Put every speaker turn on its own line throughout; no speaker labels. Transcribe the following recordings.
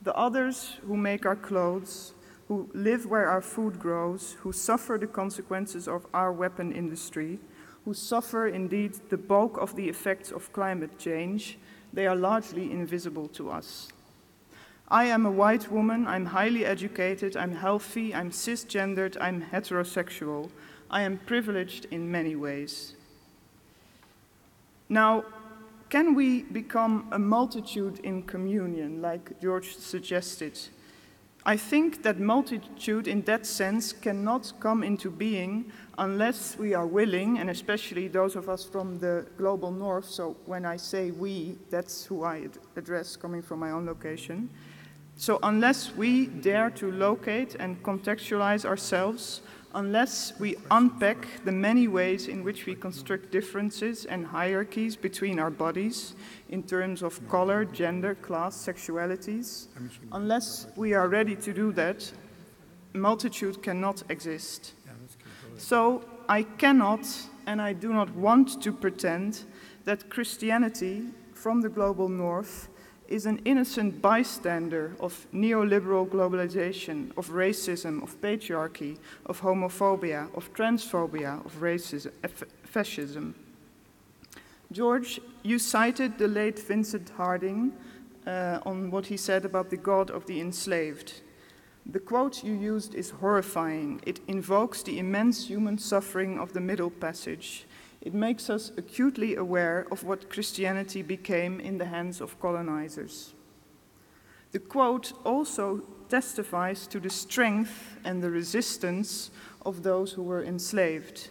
the others who make our clothes, who live where our food grows, who suffer the consequences of our weapon industry, who suffer indeed the bulk of the effects of climate change, they are largely invisible to us. I am a white woman, I'm highly educated, I'm healthy, I'm cisgendered, I'm heterosexual. I am privileged in many ways. Now, can we become a multitude in communion, like George suggested? I think that multitude in that sense cannot come into being unless we are willing, and especially those of us from the global north, so when I say we, that's who I address coming from my own location. So unless we dare to locate and contextualize ourselves, unless we unpack the many ways in which we construct differences and hierarchies between our bodies in terms of color, gender, class, sexualities, unless we are ready to do that, multitude cannot exist. So I cannot and I do not want to pretend that Christianity from the global north is an innocent bystander of neoliberal globalization, of racism, of patriarchy, of homophobia, of transphobia, of racism, fascism. George, you cited the late Vincent Harding on what he said about the God of the enslaved. The quote you used is horrifying. It invokes the immense human suffering of the Middle Passage. It makes us acutely aware of what Christianity became in the hands of colonizers. The quote also testifies to the strength and the resistance of those who were enslaved.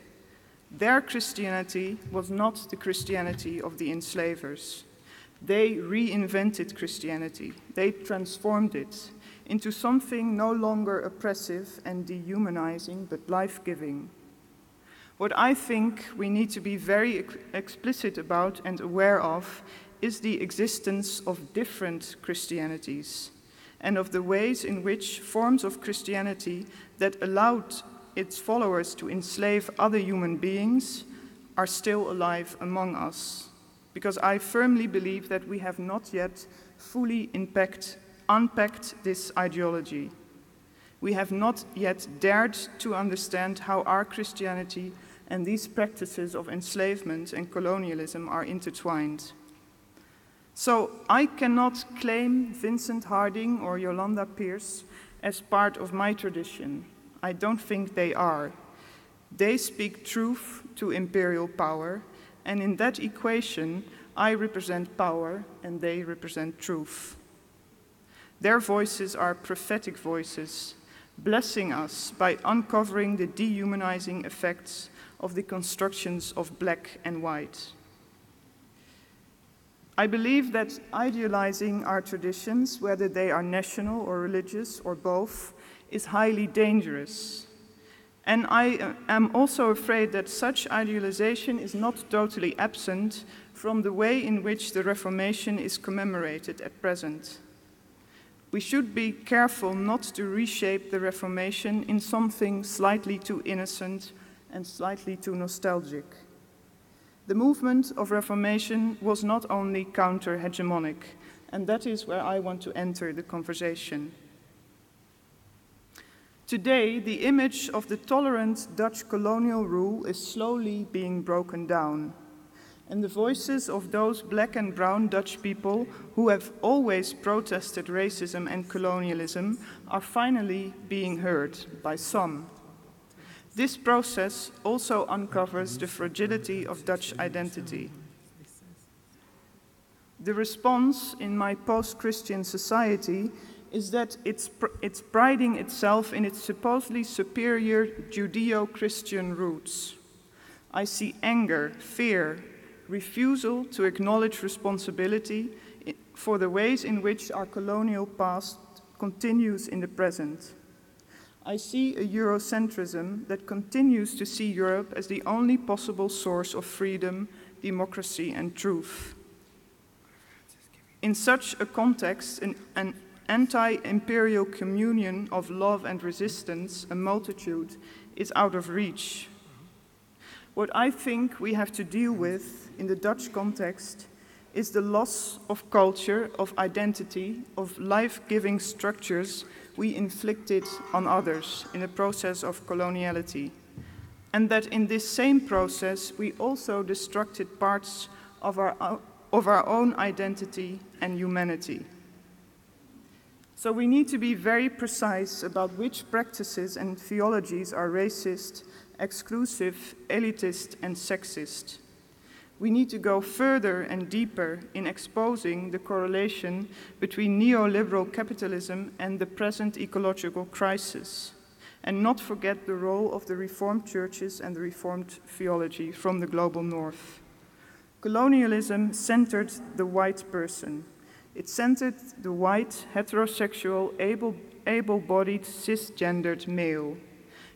Their Christianity was not the Christianity of the enslavers. They reinvented Christianity. They transformed it into something no longer oppressive and dehumanizing, but life-giving. What I think we need to be very explicit about and aware of is the existence of different Christianities and of the ways in which forms of Christianity that allowed its followers to enslave other human beings are still alive among us. Because I firmly believe that we have not yet fully unpacked this ideology. We have not yet dared to understand how our Christianity and these practices of enslavement and colonialism are intertwined. So I cannot claim Vincent Harding or Yolanda Pierce as part of my tradition. I don't think they are. They speak truth to imperial power, and in that equation, I represent power and they represent truth. Their voices are prophetic voices, blessing us by uncovering the dehumanizing effects of the constructions of black and white. I believe that idealizing our traditions, whether they are national or religious or both, is highly dangerous. And I am also afraid that such idealization is not totally absent from the way in which the Reformation is commemorated at present. We should be careful not to reshape the Reformation in something slightly too innocent and slightly too nostalgic. The movement of Reformation was not only counter-hegemonic, and that is where I want to enter the conversation. Today, the image of the tolerant Dutch colonial rule is slowly being broken down. And the voices of those black and brown Dutch people who have always protested racism and colonialism are finally being heard by some. This process also uncovers the fragility of Dutch identity. The response in my post-Christian society is that it's priding itself in its supposedly superior Judeo-Christian roots. I see anger, fear, refusal to acknowledge responsibility for the ways in which our colonial past continues in the present. I see a Eurocentrism that continues to see Europe as the only possible source of freedom, democracy, and truth. In such a context, an anti-imperial communion of love and resistance, a multitude, is out of reach. What I think we have to deal with in the Dutch context is the loss of culture, of identity, of life-giving structures we inflicted on others in a process of coloniality, and that in this same process we also destructed parts of our own identity and humanity. So we need to be very precise about which practices and theologies are racist, exclusive, elitist, and sexist. We need to go further and deeper in exposing the correlation between neoliberal capitalism and the present ecological crisis, and not forget the role of the Reformed churches and the Reformed theology from the global north. Colonialism centered the white person. It centered the white, heterosexual, able-bodied, cisgendered male.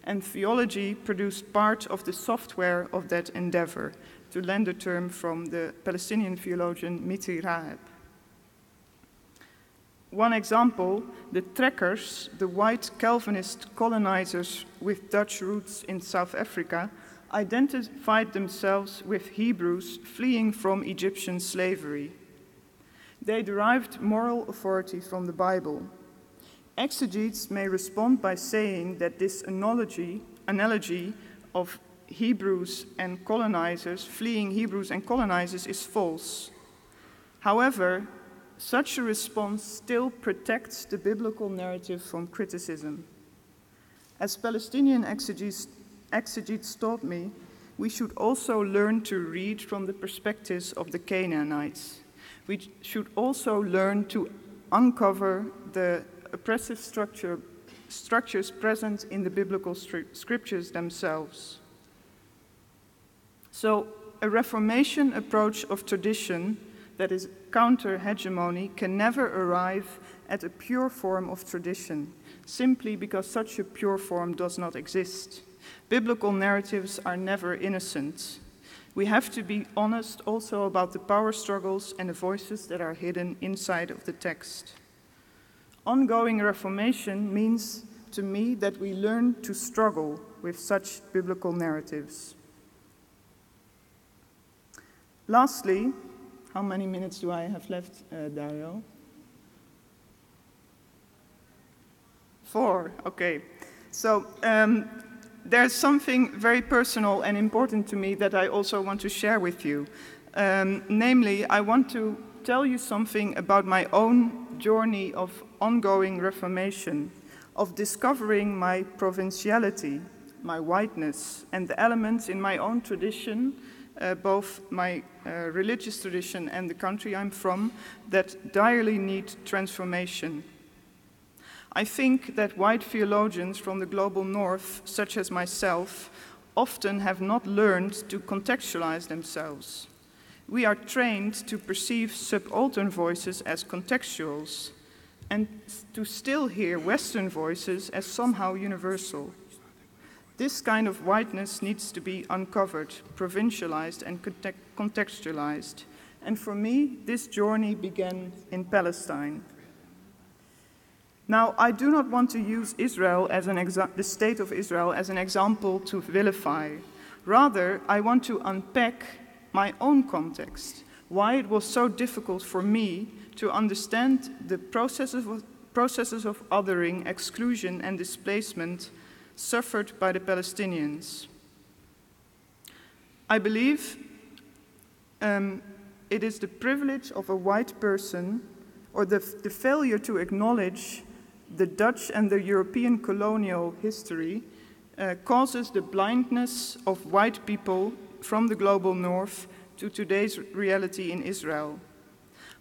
And theology produced part of the software of that endeavor, to lend a term from the Palestinian theologian Miti Raheb. One example, the trekkers, the white Calvinist colonizers with Dutch roots in South Africa, identified themselves with Hebrews fleeing from Egyptian slavery. They derived moral authority from the Bible. Exegetes may respond by saying that this analogy of Hebrews and colonizers, fleeing Hebrews and colonizers, is false. However, such a response still protects the biblical narrative from criticism. As Palestinian exegetes taught me, we should also learn to read from the perspectives of the Canaanites. We should also learn to uncover the oppressive structures present in the biblical scriptures themselves. So, a Reformation approach of tradition that is counter-hegemony can never arrive at a pure form of tradition, simply because such a pure form does not exist. Biblical narratives are never innocent. We have to be honest also about the power struggles and the voices that are hidden inside of the text. Ongoing Reformation means to me that we learn to struggle with such biblical narratives. Lastly, how many minutes do I have left, Dario? 4, okay. So there's something very personal and important to me that I also want to share with you. Namely, I want to tell you something about my own journey of ongoing Reformation, of discovering my provinciality, my whiteness, and the elements in my own tradition, both my religious tradition and the country I'm from, that direly need transformation. I think that white theologians from the global north, such as myself, often have not learned to contextualize themselves. We are trained to perceive subaltern voices as contextuals, and to still hear Western voices as somehow universal. This kind of whiteness needs to be uncovered, provincialized, and contextualized. And for me, this journey began in Palestine. Now, I do not want to use Israel as the state of Israel as an example to vilify. Rather, I want to unpack my own context, why it was so difficult for me to understand the processes of othering, exclusion, and displacement suffered by the Palestinians. I believe it is the privilege of a white person, or the failure to acknowledge the Dutch and the European colonial history causes the blindness of white people from the global north to today's reality in Israel.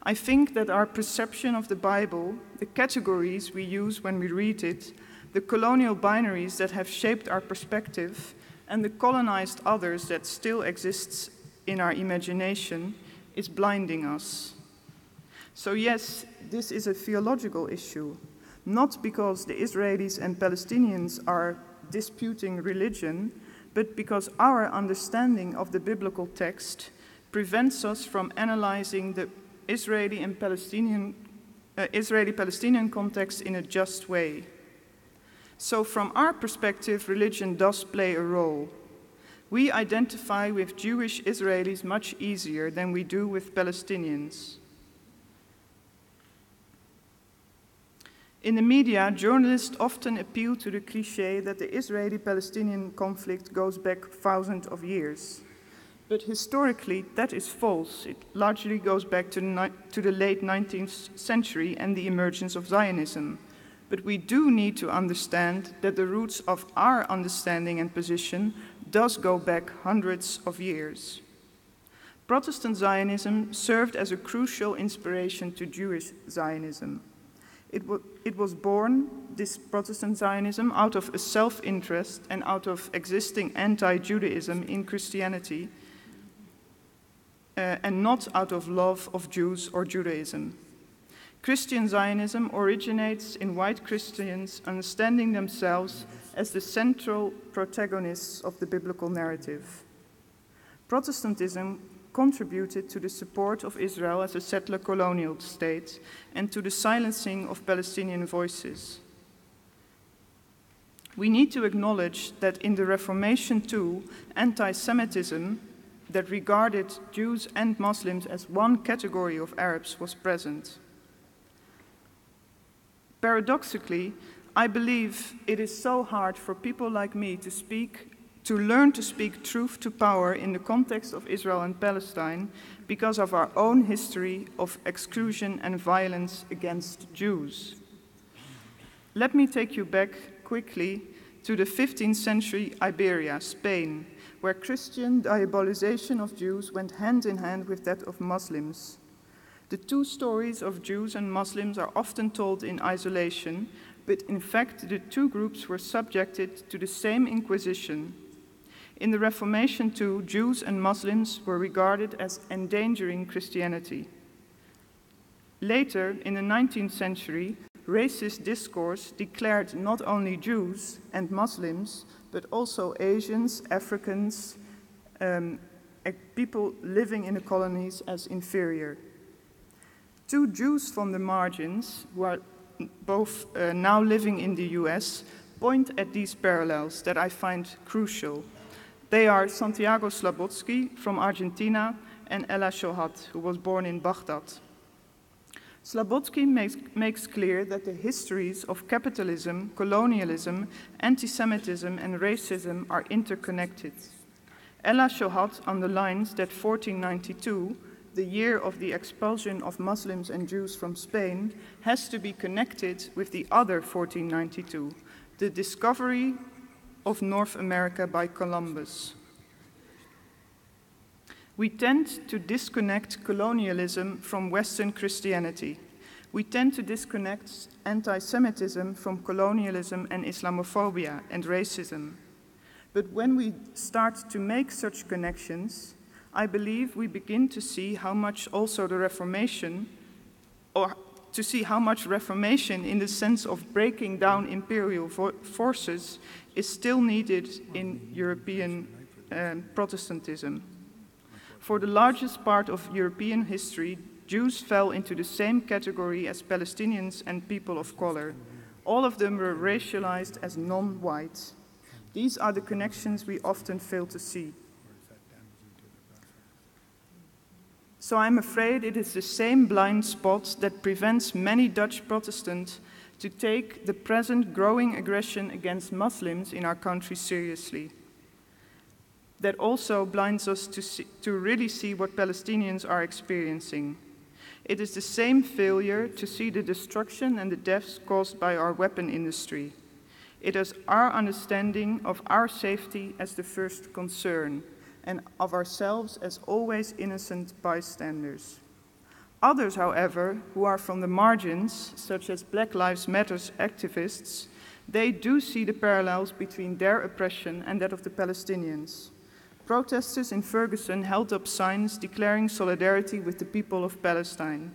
I think that our perception of the Bible, the categories we use when we read it, the colonial binaries that have shaped our perspective, and the colonized others that still exists in our imagination is blinding us. So yes, this is a theological issue, not because the Israelis and Palestinians are disputing religion, but because our understanding of the biblical text prevents us from analyzing the Israeli-Palestinian context in a just way. So from our perspective, religion does play a role. We identify with Jewish Israelis much easier than we do with Palestinians. In the media, journalists often appeal to the cliché that the Israeli-Palestinian conflict goes back thousands of years. But historically, that is false. It largely goes back to the late 19th century and the emergence of Zionism. But we do need to understand that the roots of our understanding and position does go back hundreds of years. Protestant Zionism served as a crucial inspiration to Jewish Zionism. It was born, this Protestant Zionism, out of a self-interest and out of existing anti-Judaism in Christianity, and not out of love of Jews or Judaism. Christian Zionism originates in white Christians understanding themselves as the central protagonists of the biblical narrative. Protestantism contributed to the support of Israel as a settler colonial state and to the silencing of Palestinian voices. We need to acknowledge that in the Reformation too, anti-Semitism that regarded Jews and Muslims as one category of Arabs was present. Paradoxically, I believe it is so hard for people like me to learn to speak truth to power in the context of Israel and Palestine because of our own history of exclusion and violence against Jews. Let me take you back quickly to the 15th century Iberia, Spain, where Christian diabolization of Jews went hand in hand with that of Muslims. The two stories of Jews and Muslims are often told in isolation, but in fact the two groups were subjected to the same inquisition. In the Reformation too, Jews and Muslims were regarded as endangering Christianity. Later, in the 19th century, racist discourse declared not only Jews and Muslims, but also Asians, Africans, people living in the colonies as inferior. Two Jews from the margins, who are both now living in the US, point at these parallels that I find crucial. They are Santiago Slabotsky from Argentina and Ella Shohat, who was born in Baghdad. Slabotsky makes clear that the histories of capitalism, colonialism, anti-Semitism, and racism are interconnected. Ella Shohat underlines that 1492, the year of the expulsion of Muslims and Jews from Spain, has to be connected with the other 1492, the discovery of North America by Columbus. We tend to disconnect colonialism from Western Christianity. We tend to disconnect anti-Semitism from colonialism and Islamophobia and racism. But when we start to make such connections, I believe we begin to see how much also the Reformation, or to see how much Reformation in the sense of breaking down imperial forces is still needed in European Protestantism. For the largest part of European history, Jews fell into the same category as Palestinians and people of color. All of them were racialized as non-white. These are the connections we often fail to see. So I'm afraid it is the same blind spot that prevents many Dutch Protestants to take the present growing aggression against Muslims in our country seriously. That also blinds us to really see what Palestinians are experiencing. It is the same failure to see the destruction and the deaths caused by our weapon industry. It is our understanding of our safety as the first concern, and of ourselves as always innocent bystanders. Others, however, who are from the margins, such as Black Lives Matter activists, they do see the parallels between their oppression and that of the Palestinians. Protesters in Ferguson held up signs declaring solidarity with the people of Palestine.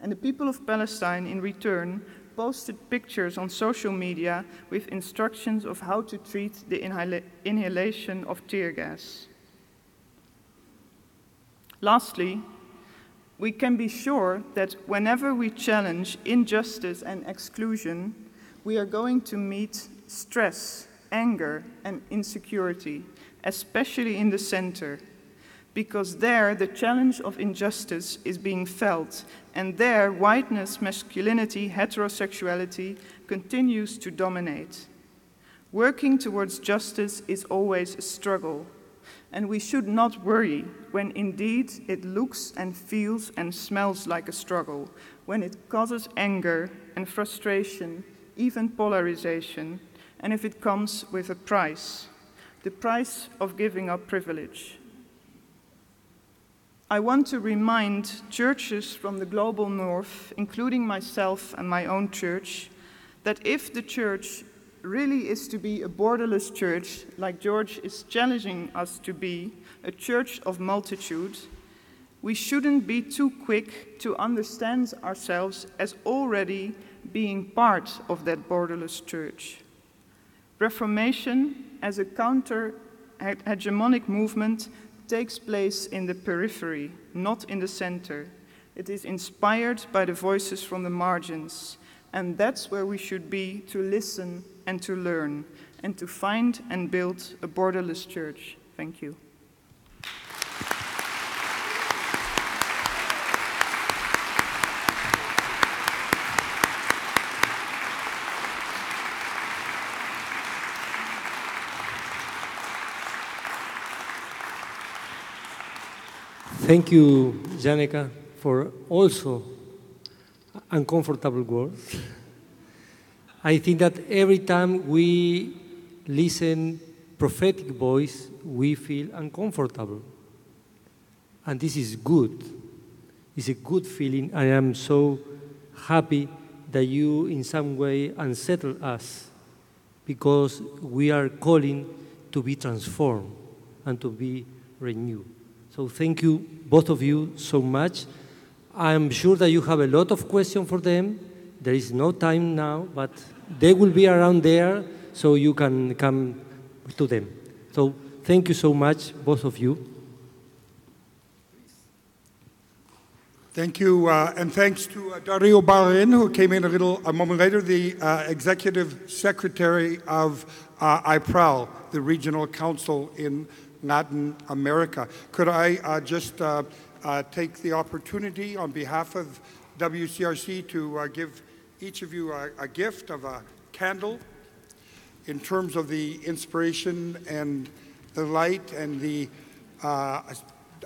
And the people of Palestine, in return, posted pictures on social media with instructions of how to treat the inhalation of tear gas. Lastly, we can be sure that whenever we challenge injustice and exclusion, we are going to meet stress, anger, and insecurity. especially in the center, because there the challenge of injustice is being felt, and there whiteness, masculinity, heterosexuality continues to dominate. Working towards justice is always a struggle, and we should not worry when indeed it looks and feels and smells like a struggle, when it causes anger and frustration, even polarization, and if it comes with a price, the price of giving up privilege. I want to remind churches from the global north, including myself and my own church, that if the church really is to be a borderless church, like George is challenging us to be, a church of multitude, we shouldn't be too quick to understand ourselves as already being part of that borderless church. Reformation, as a counter-hegemonic movement, takes place in the periphery, not in the center. It is inspired by the voices from the margins, and that's where we should be to listen and to learn, and to find and build a borderless church. Thank you.
Thank you, Janneke, for also uncomfortable words. I think that every time we listen prophetic voice, we feel uncomfortable. And this is good. It's a good feeling. I am so happy that you in some way unsettle us, because we are calling to be transformed and to be renewed. So thank you, both of you, so much. I'm sure that you have a lot of questions for them. There is no time now, but they will be around there, so you can come to them. So thank you so much, both of you.
Thank you, and thanks to Dario Ballerin, who came in a moment later, the Executive Secretary of IPRAL, the Regional Council in Latin America. Could I just take the opportunity on behalf of WCRC to give each of you a gift of a candle in terms of the inspiration and the light and the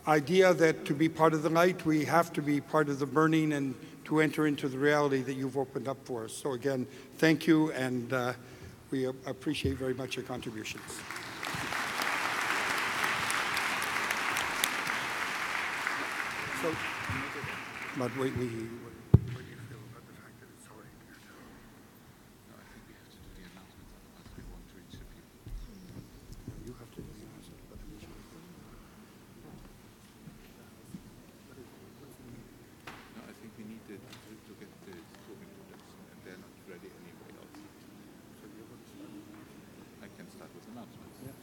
idea that to be part of the light, we have to be part of the burning and to enter into the reality that you've opened up for us. So again, thank you, and we appreciate very much your contributions. So, but what do you feel about the fact that it's already here? No, I think we have to do the announcements, otherwise we won't reach the people. No, you have to do the announcements, but we should. No, I think we need to get the COVID production, and they're not ready anyway else. So you're going to start? I can start with announcements. Yeah.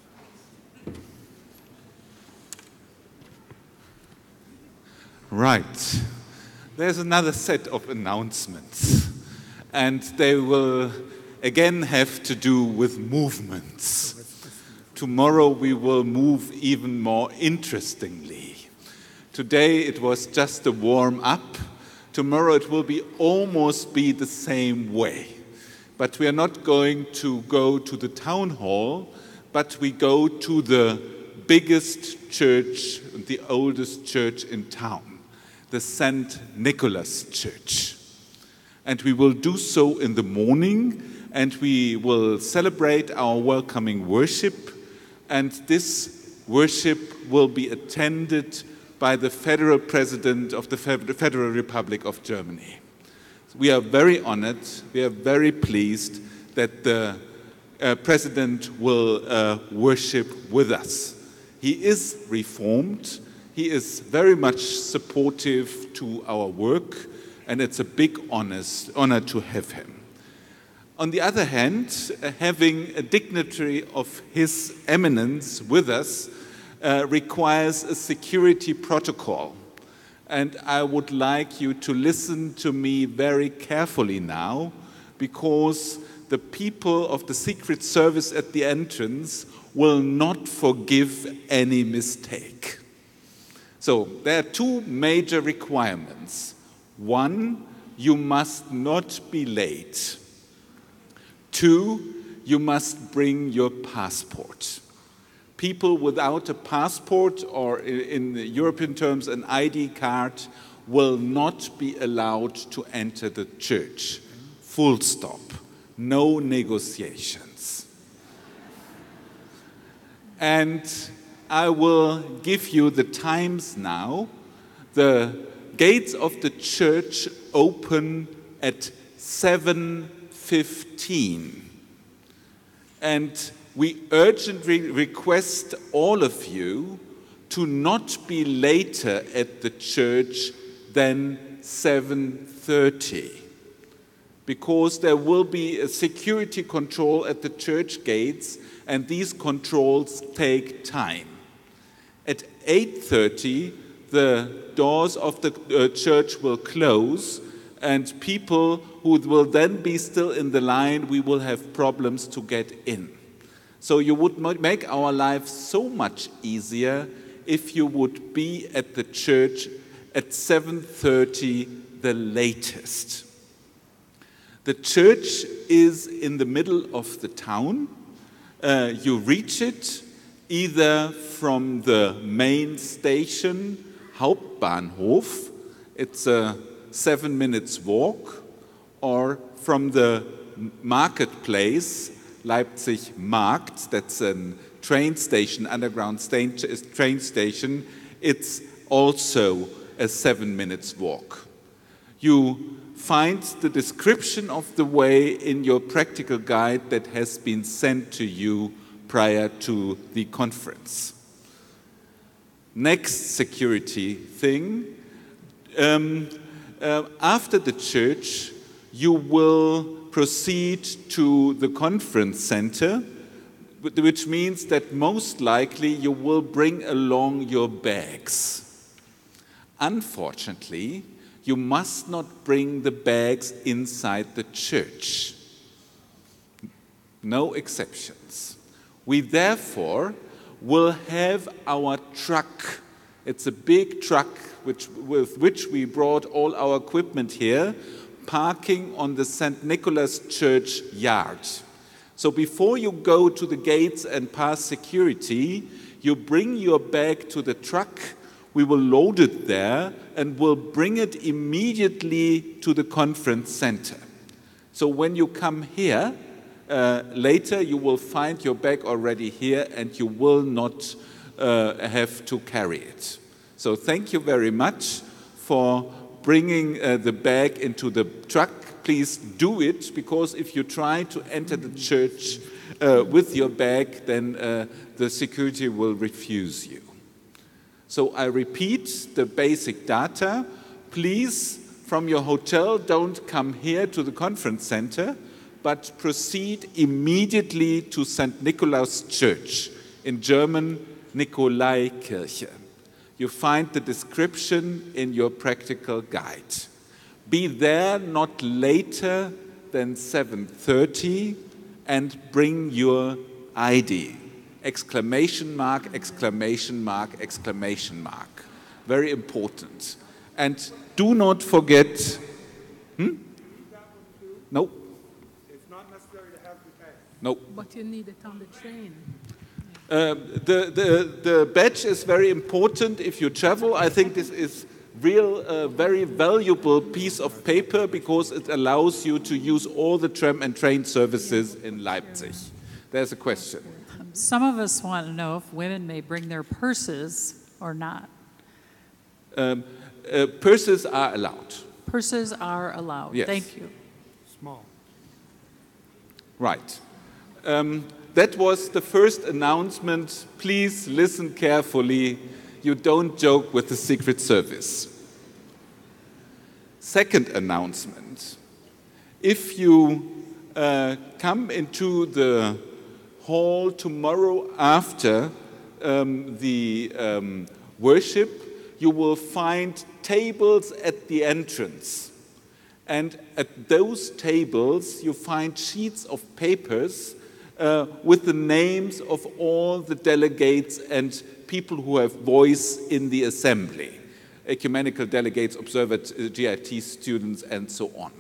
Right. There's another set of announcements, and they will again have to do with movements. Tomorrow we will move even more interestingly. Today it was just a warm-up. Tomorrow it will almost be the same way. But we are not going to go to the town hall, but we go to the biggest church, the oldest church in town, the St. Nicholas Church. And we will do so in the morning, and we will celebrate our welcoming worship, and this worship will be attended by the Federal President of the Federal Republic of Germany. We are very honored, we are very pleased that the President will worship with us. He is Reformed. He is very much supportive to our work, and it's a big honor to have him. On the other hand, having a dignitary of His Eminence with us requires a security protocol. And I would like you to listen to me very carefully now, because the people of the Secret Service at the entrance will not forgive any mistake. So there are two major requirements. One, you must not be late. Two, you must bring your passport. People without a passport, or in the European terms, an ID card, will not be allowed to enter the church. Full stop. No negotiations. And I will give you the times now. The gates of the church open at 7:15. And we urgently request all of you to not be later at the church than 7:30, because there will be a security control at the church gates, and these controls take time. At 8:30, the doors of the church will close, and people who will then be still in the line, we will have problems to get in. So you would make our life so much easier if you would be at the church at 7:30, the latest. The church is in the middle of the town. You reach it either from the main station, Hauptbahnhof, it's a 7 minutes walk, or from the marketplace, Leipzig Markt, that's a train station, underground train station, it's also a 7 minutes walk. You find the description of the way in your practical guide that has been sent to you prior to the conference. Next security thing, after the church, you will proceed to the conference center, which means that most likely you will bring along your bags. Unfortunately, you must not bring the bags inside the church. No exceptions. We therefore will have our truck. It's a big truck with which we brought all our equipment here, parking on the St. Nicholas Church yard. So before you go to the gates and pass security, you bring your bag to the truck, we will load it there, and we'll bring it immediately to the conference center. So when you come here, later you will find your bag already here, and you will not have to carry it. So thank you very much for bringing the bag into the truck. Please do it, because if you try to enter the church with your bag, then the security will refuse you. So I repeat the basic data. Please, from your hotel, don't come here to the conference center, but proceed immediately to St. Nikolaus Church, in German, Nikolaikirche. You find the description in your practical guide. Be there not later than 7:30 and bring your ID. Exclamation mark, exclamation mark, exclamation mark. Very important. And do not forget... No.
It's not necessary to have the badge.
No.
But you need it on the train.
The badge is very important if you travel. I think this is very valuable piece of paper, because it allows you to use all the tram and train services in Leipzig. There's a question.
Some of us want to know if women may bring their purses or not.
Purses are allowed.
Purses are allowed.
Yes.
Thank you.
Small.
Right. That was the first announcement. Please listen carefully. You don't joke with the Secret Service. Second announcement. If you come into the hall tomorrow after the worship, you will find tables at the entrance. And at those tables, you find sheets of papers with the names of all the delegates and people who have voice in the assembly. Ecumenical delegates, observers, GIT students, and so on.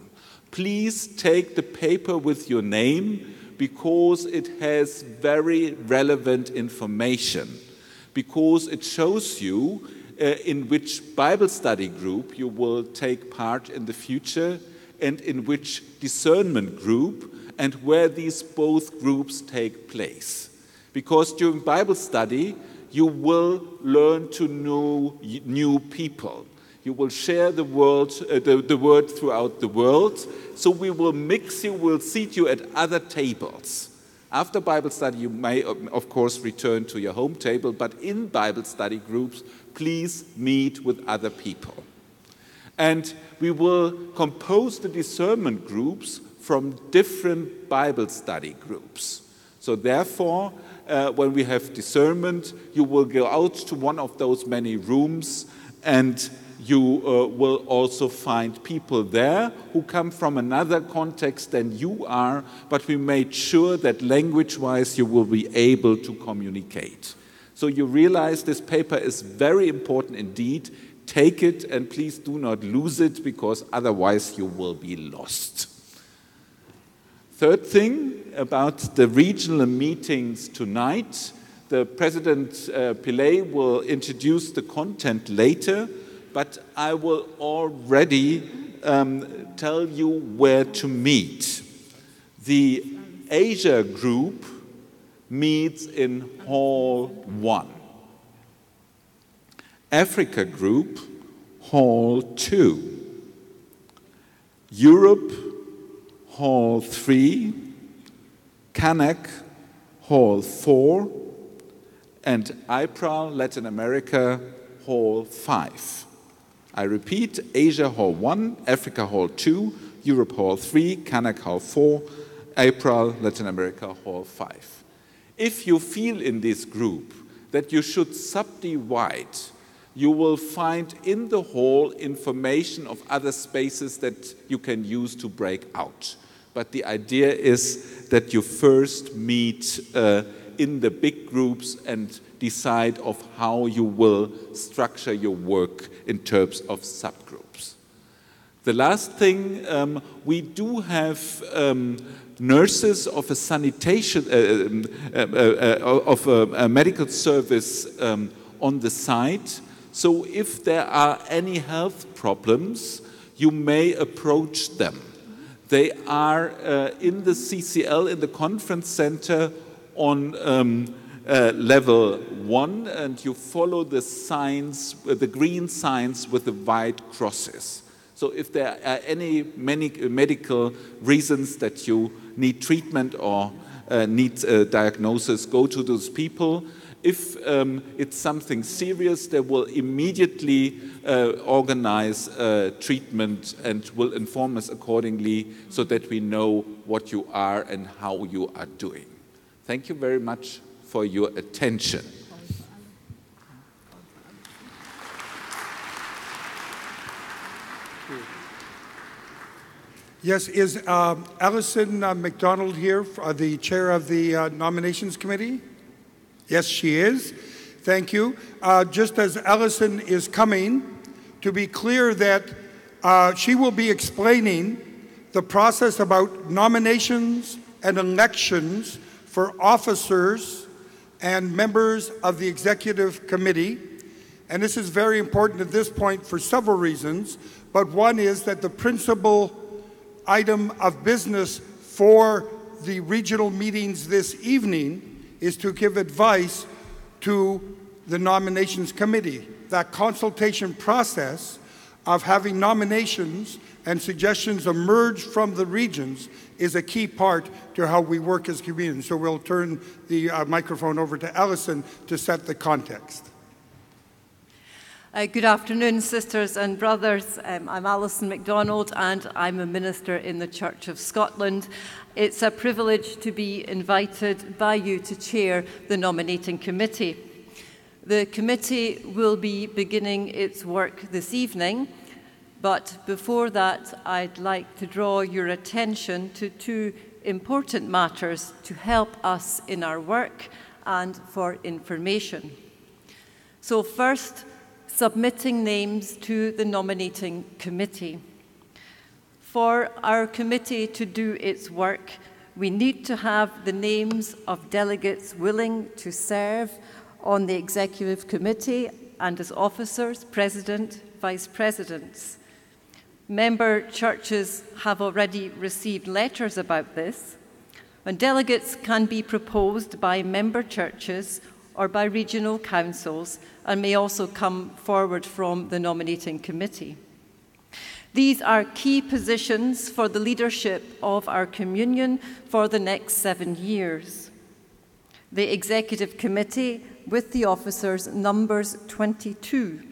Please take the paper with your name because it has very relevant information, because it shows you in which Bible study group you will take part in the future and in which discernment group and where these both groups take place. Because during Bible study, you will learn to know new people. You will share the word throughout the world. So we will mix you, we'll seat you at other tables. After Bible study, you may, of course, return to your home table, but in Bible study groups, please meet with other people. And we will compose the discernment groups from different Bible study groups. So therefore, when we have discernment, you will go out to one of those many rooms and you will also find people there who come from another context than you are, but we made sure that language-wise you will be able to communicate. So you realize this paper is very important indeed. Take it and please do not lose it because otherwise you will be lost. Third thing about the regional meetings tonight, the President Pillay will introduce the content later, but I will already tell you where to meet. The Asia group meets in Hall 1. Africa group, Hall 2. Europe, Hall 3. Kanak, Hall 4. And IPRAL, Latin America, Hall 5. I repeat, Asia Hall 1, Africa Hall 2, Europe Hall 3, Kanak Hall 4, IPRAL, Latin America Hall 5. If you feel in this group that you should subdivide, you will find in the hall information of other spaces that you can use to break out. But the idea is that you first meet in the big groups and decide of how you will structure your work in terms of subgroups. The last thing, we do have nurses of a sanitation, of a medical service on the site. So if there are any health problems, you may approach them. They are in the CCL, in the conference center on level 1, and you follow the signs, the green signs with the white crosses. So if there are any medical reasons that you need treatment or need diagnosis, go to those people. If it's something serious, they will immediately organize treatment and will inform us accordingly so that we know what you are and how you are doing. Thank you very much for your attention.
Yes, is Alison Mcdonald here, the chair of the nominations committee? Yes, she is. Thank you. Just as Alison is coming, to be clear that she will be explaining the process about nominations and elections for officers and members of the executive committee. And this is very important at this point for several reasons, but one is that the principal item of business for the regional meetings this evening is to give advice to the nominations committee. That consultation process of having nominations and suggestions emerge from the regions is a key part to how we work as communities. So we'll turn the microphone over to Alison to set the context.
Good afternoon, sisters and brothers. I'm Alison Mcdonald and I'm a minister in the Church of Scotland. It's a privilege to be invited by you to chair the nominating committee. The committee will be beginning its work this evening. But before that, I'd like to draw your attention to two important matters to help us in our work and for information. So first, submitting names to the nominating committee. For our committee to do its work, we need to have the names of delegates willing to serve on the executive committee and as officers, president, vice presidents. Member churches have already received letters about this, and delegates can be proposed by member churches or by regional councils and may also come forward from the nominating committee. These are key positions for the leadership of our communion for the next 7 years. The executive committee with the officers numbers 22.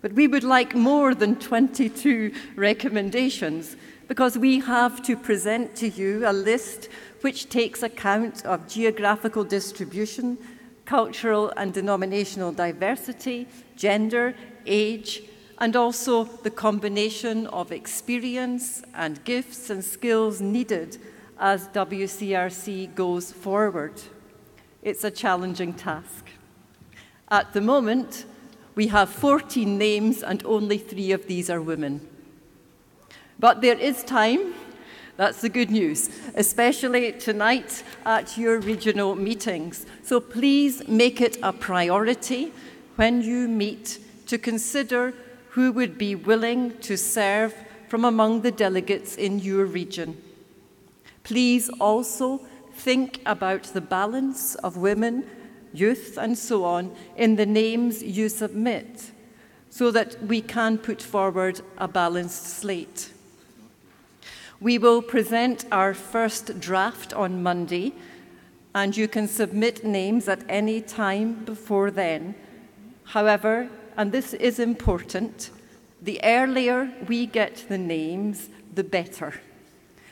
But we would like more than 22 recommendations because we have to present to you a list which takes account of geographical distribution, cultural and denominational diversity, gender, age, and also the combination of experience and gifts and skills needed as WCRC goes forward. It's a challenging task. At the moment, we have 14 names and only 3 of these are women. But there is time, that's the good news, especially tonight at your regional meetings. So please make it a priority when you meet to consider who would be willing to serve from among the delegates in your region. Please also think about the balance of women, youth, and so on in the names you submit so that we can put forward a balanced slate. We will present our first draft on Monday, and you can submit names at any time before then. However, and this is important, the earlier we get the names, the better,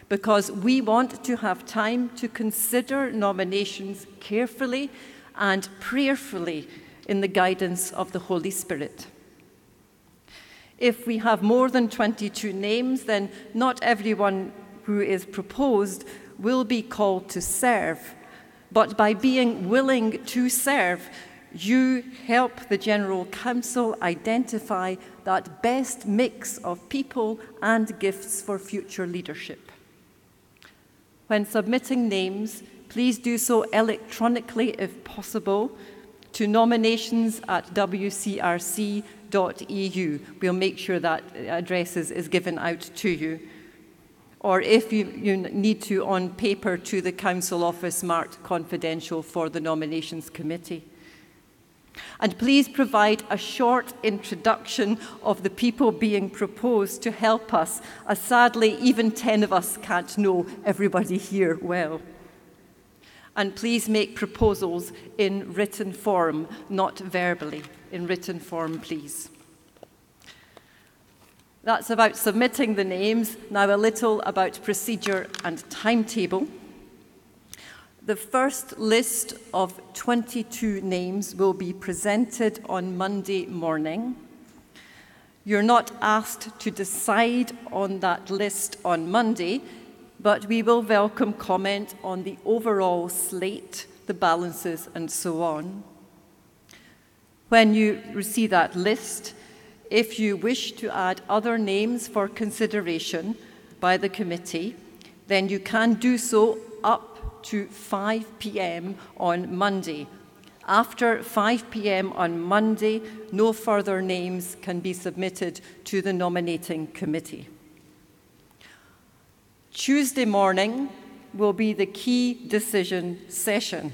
because we want to have time to consider nominations carefully and prayerfully in the guidance of the Holy Spirit. If we have more than 22 names, then not everyone who is proposed will be called to serve. But by being willing to serve, you help the General Council identify that best mix of people and gifts for future leadership. When submitting names, please do so electronically if possible to nominations@wcrc.eu. We'll make sure that address is given out to you. Or if you need to, on paper to the council office marked confidential for the nominations committee. And please provide a short introduction of the people being proposed to help us, as sadly even 10 of us can't know everybody here well. And please make proposals in written form, not verbally. In written form, please. That's about submitting the names. Now a little about procedure and timetable. The first list of 22 names will be presented on Monday morning. You're not asked to decide on that list on Monday, but we will welcome comment on the overall slate, the balances, and so on. When you receive that list, if you wish to add other names for consideration by the committee, then you can do so up to 5 p.m. on Monday. After 5 p.m. on Monday, no further names can be submitted to the nominating committee. Tuesday morning will be the key decision session.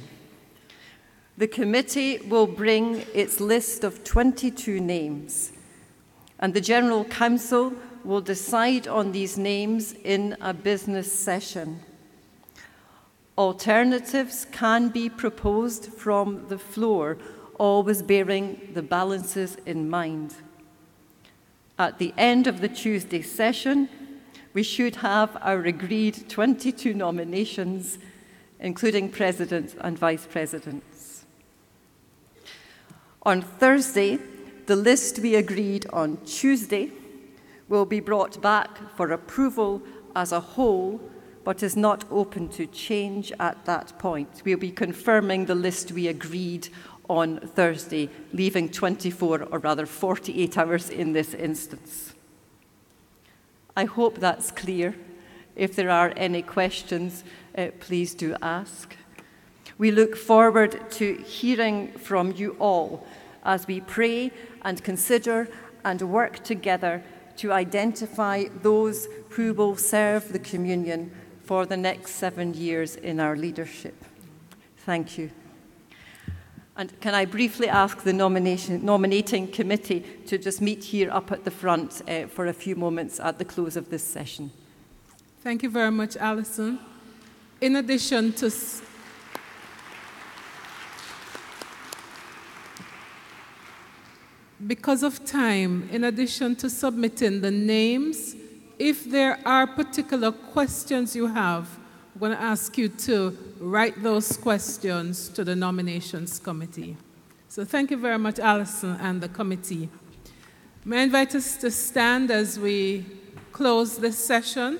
The committee will bring its list of 22 names, and the General Council will decide on these names in a business session. Alternatives can be proposed from the floor, always bearing the balances in mind. At the end of the Tuesday session, we should have our agreed 22 nominations, including presidents and vice presidents. On Thursday, the list we agreed on Tuesday will be brought back for approval as a whole, but is not open to change at that point. We'll be confirming the list we agreed on Thursday, leaving 24 or rather 48 hours in this instance. I hope that's clear. If there are any questions, please do ask. We look forward to hearing from you all as we pray and consider and work together to identify those who will serve the communion for the next 7 years in our leadership. Thank you. And can I briefly ask the nominating committee to just meet here up at the front for a few moments at the close of this session.
Thank you very much, Alison. In addition to because of time, in addition to submitting the names, if there are particular questions you have, I'm going to ask you to write those questions to the nominations committee. So thank you very much, Alison and the committee. May I invite us to stand as we close this session?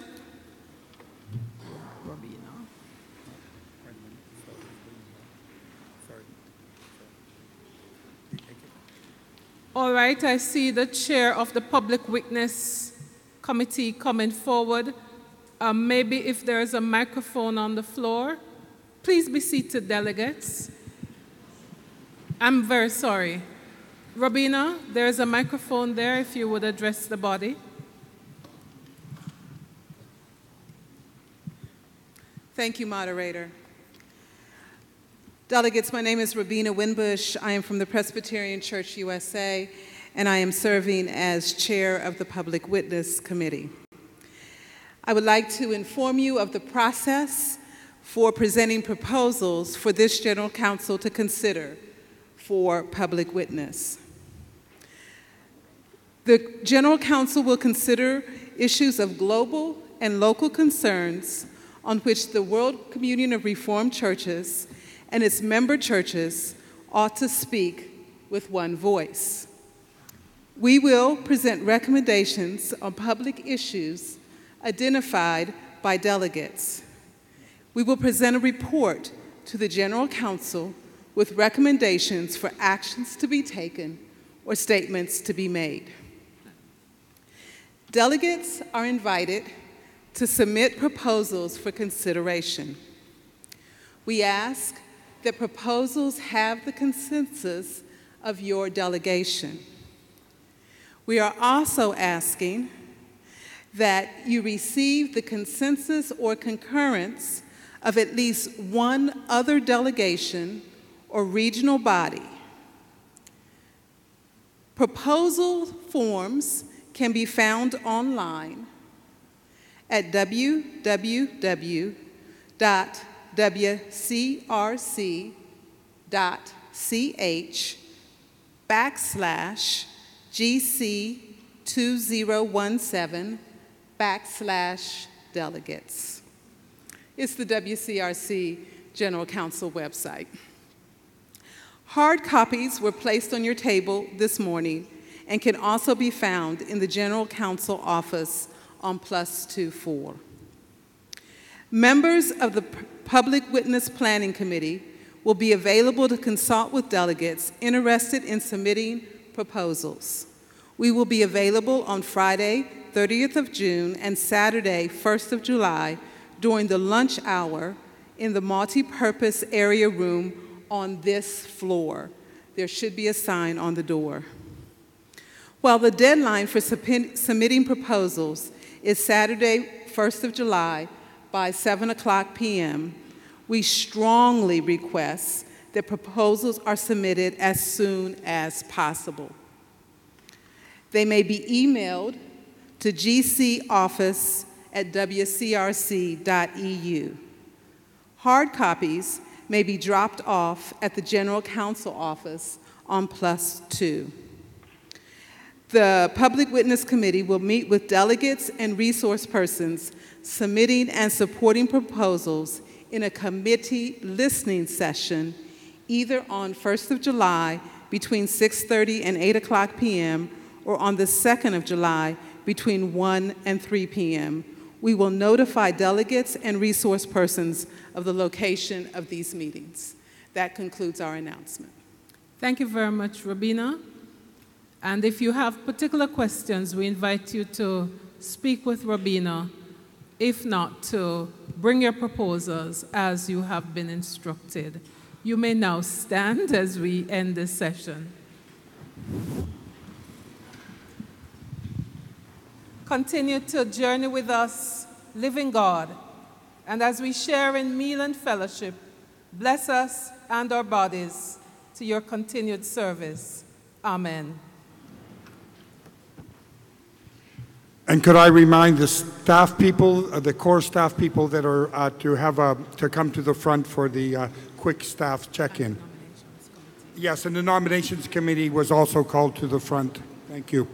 All right, I see the chair of the Public Witness Committee coming forward. Maybe if there is a microphone on the floor, please be seated, delegates. I'm very sorry. Robina, there is a microphone there if you would address the body.
Thank you, moderator. Delegates, my name is Robina Winbush. I am from the Presbyterian Church USA, and I am serving as chair of the Public Witness Committee. I would like to inform you of the process for presenting proposals for this General Council to consider for public witness. The General Council will consider issues of global and local concerns on which the World Communion of Reformed Churches and its member churches ought to speak with one voice. We will present recommendations on public issues identified by delegates. We will present a report to the General Council with recommendations for actions to be taken or statements to be made. Delegates are invited to submit proposals for consideration. We ask that proposals have the consensus of your delegation. We are also asking that you receive the consensus or concurrence of at least one other delegation or regional body. Proposal forms can be found online at www.wcrc.ch/GC2017/delegates. It's the WCRC General Council website. Hard copies were placed on your table this morning and can also be found in the General Council office on +24. Members of the Public Witness Planning Committee will be available to consult with delegates interested in submitting proposals. We will be available on Friday, 30th of June, and Saturday, 1st of July, during the lunch hour in the multi-purpose area room on this floor. There should be a sign on the door. While the deadline for submitting proposals is Saturday, 1st of July, by 7:00 p.m., we strongly request that proposals are submitted as soon as possible. They may be emailed to gcoffice@wcrc.eu. Hard copies may be dropped off at the General Council office on +2. The Public Witness Committee will meet with delegates and resource persons submitting and supporting proposals in a committee listening session either on 1st of July between 6:30 and 8:00 p.m. or on the 2nd of July between 1 and 3 p.m. We will notify delegates and resource persons of the location of these meetings. That concludes our announcement.
Thank you very much, Robina. And if you have particular questions, we invite you to speak with Robina. If not, to bring your proposals as you have been instructed. You may now stand as we end this session. Continue to journey with us, living God, and as we share in meal and fellowship, bless us and our bodies to your continued service. Amen.
And could I remind the staff people, the core staff people that are to come to the front for the quick staff check-in. Yes, and the nominations committee was also called to the front. Thank you.